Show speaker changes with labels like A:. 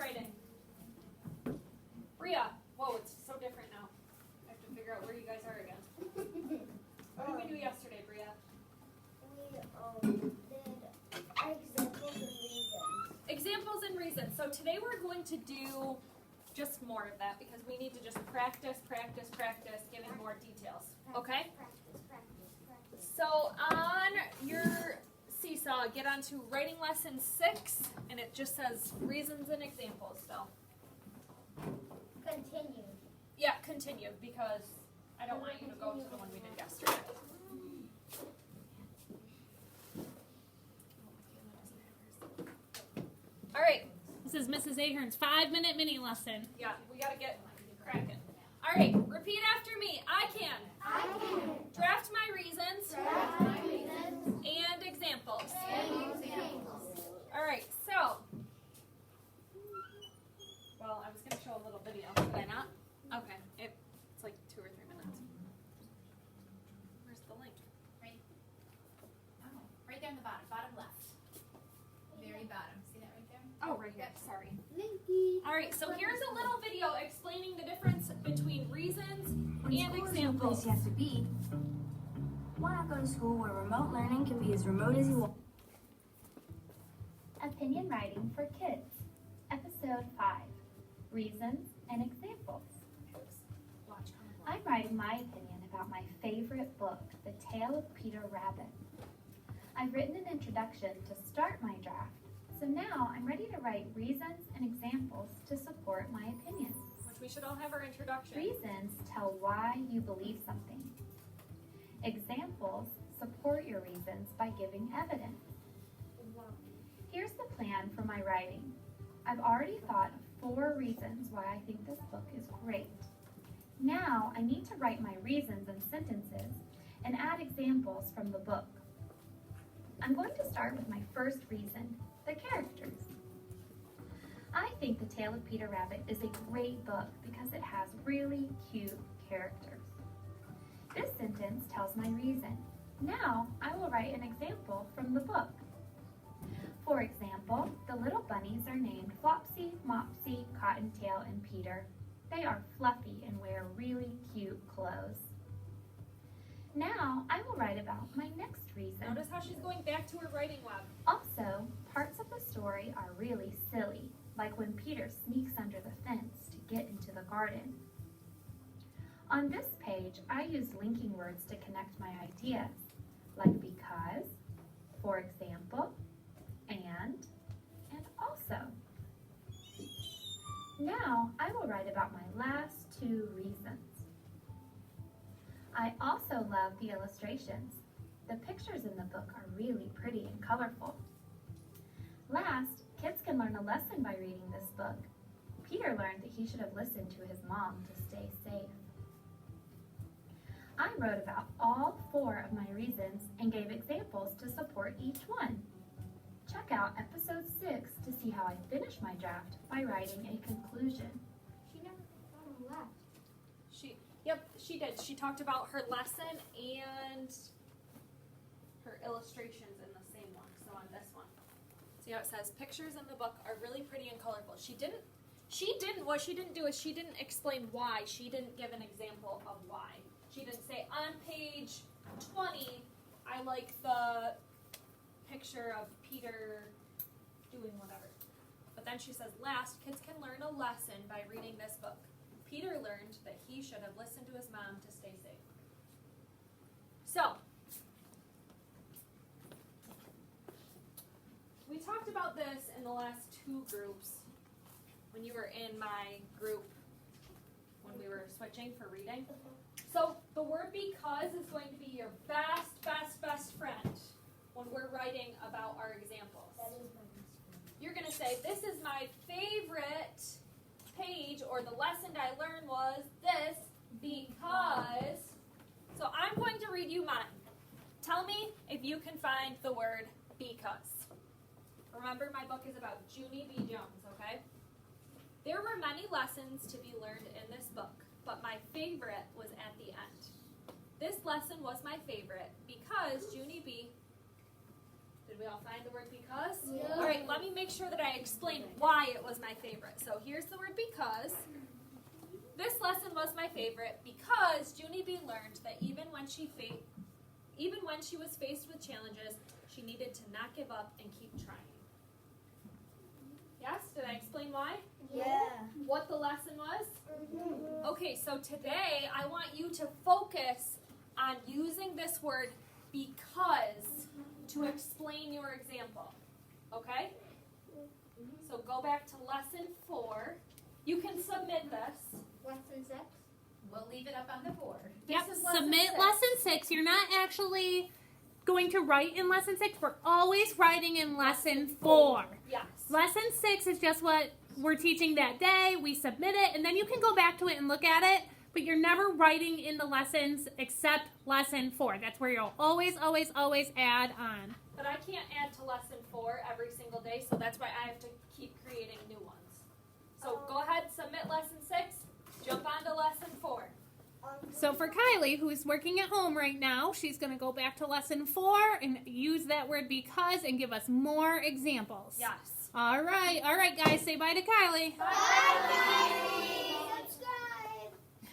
A: writing? Bria. Whoa, it's so different now. I have to figure out where you guys are again. What did we do yesterday, Bria?
B: We did examples and reasons.
A: Examples and reasons. So today we're going to do just more of that because we need to just practice, giving more details. Okay?
B: Practice.
A: So on your seesaw, get onto writing lesson 6, and it just says reasons and examples. So
B: Continue.
A: yeah, continue because I don't want you to go to the one we did yesterday. All right.
C: This is Mrs. Ahern's 5-minute mini lesson.
A: Yeah, we gotta get cracking. All right, repeat after me. I can draft my reasons and examples. All right, so, well, I was gonna show a little video. Did I not? Okay, it's like 2 or 3 minutes. Where's the link?
D: Right there in the bottom left. Very bottom. See that right there?
A: Oh, right here. Sorry.
B: Linky.
A: All right, so here's a little video explaining the difference between reasons
E: When
A: and
E: school is no
A: examples.
E: place you have to be, why not go to school where remote learning can be as remote as you want?
F: Opinion Writing for Kids, Episode 5, Reasons and Examples. I'm writing my opinion about my favorite book, The Tale of Peter Rabbit. I've written an introduction to start my draft, so now I'm ready to write reasons and examples to support my opinion.
A: Which we should all have our introduction.
F: Reasons tell why you believe something. Examples support your reasons by giving evidence. Here's the plan for my writing. I've already thought of 4 reasons why I think this book is great. Now I need to write my reasons in sentences and add examples from the book. I'm going to start with my first reason, the characters. I think The Tale of Peter Rabbit is a great book because it has really cute characters. This sentence tells my reason. Now I will write an example from the book. For example, the little bunnies are named Flopsy, Mopsy, Cottontail, and Peter. They are fluffy and wear really cute clothes. Now I will write about my next reason.
A: Notice how she's going back to her writing web.
F: Also, parts of the story are really silly, like when Peter sneaks under the fence to get into the garden. On this page, I use linking words to connect my ideas, like because, for example, and also. Now, I will write about my last 2 reasons. I also love the illustrations. The pictures in the book are really pretty and colorful. Last, kids can learn a lesson by reading this book. Peter learned that he should have listened to his mom to stay safe. I wrote about all 4 of my reasons and gave examples to support each one. Check out episode 6 to see how I finish my draft by writing a conclusion.
B: She never left.
A: She did. She talked about her lesson and her illustrations in the same one. So on this one. See how it says pictures in the book are really pretty and colorful. What she didn't do is she didn't explain why. She didn't give an example of why. She didn't say on page 20, I like the picture of Peter doing whatever. But then she says, last, kids can learn a lesson by reading this book. Peter learned that he should have listened to his mom to stay safe. So, we talked about this in the last 2 groups when you were in my group when we were switching for reading. So, the word because is going to be your best friend when we're writing about our examples.
B: That is my best friend.
A: You're going to say, this is my favorite page, or the lesson I learned was this because. So I'm going to read you mine. Tell me if you can find the word because. Remember, my book is about Junie B. Jones, okay? There were many lessons to be learned in this book, but my favorite was at the end. This lesson was my favorite because Junie B. Did we all find the word because?
B: Yeah.
A: All right, let me make sure that I explain why it was my favorite. So here's the word because. This lesson was my favorite because Junie B learned that even when she was faced with challenges, she needed to not give up and keep trying. Yes? Did I explain why?
B: Yeah.
A: What the lesson was? Okay, so today I want you to focus on using this word because to explain your example. Okay? So go back to lesson 4. You can submit this.
B: Lesson 6.
D: We'll leave it up on the board.
C: Yep.
A: This is lesson
C: Submit
A: 6.
C: lesson 6. You're not actually going to write in lesson 6. We're always writing in lesson 4.
A: Yes.
C: Lesson 6 is just what we're teaching that day. We submit it, and then you can go back to it and look at it. But you're never writing in the lessons except lesson 4. That's where you'll always, always, always add on.
A: But I can't add to lesson 4 every single day, so that's why I have to keep creating new ones. So go ahead, submit lesson 6, jump on to lesson 4.
C: So for Kylie, who's working at home right now, she's going to go back to lesson 4 and use that word because and give us more examples.
A: Yes.
C: All right, guys, say bye to Kylie.
A: Bye.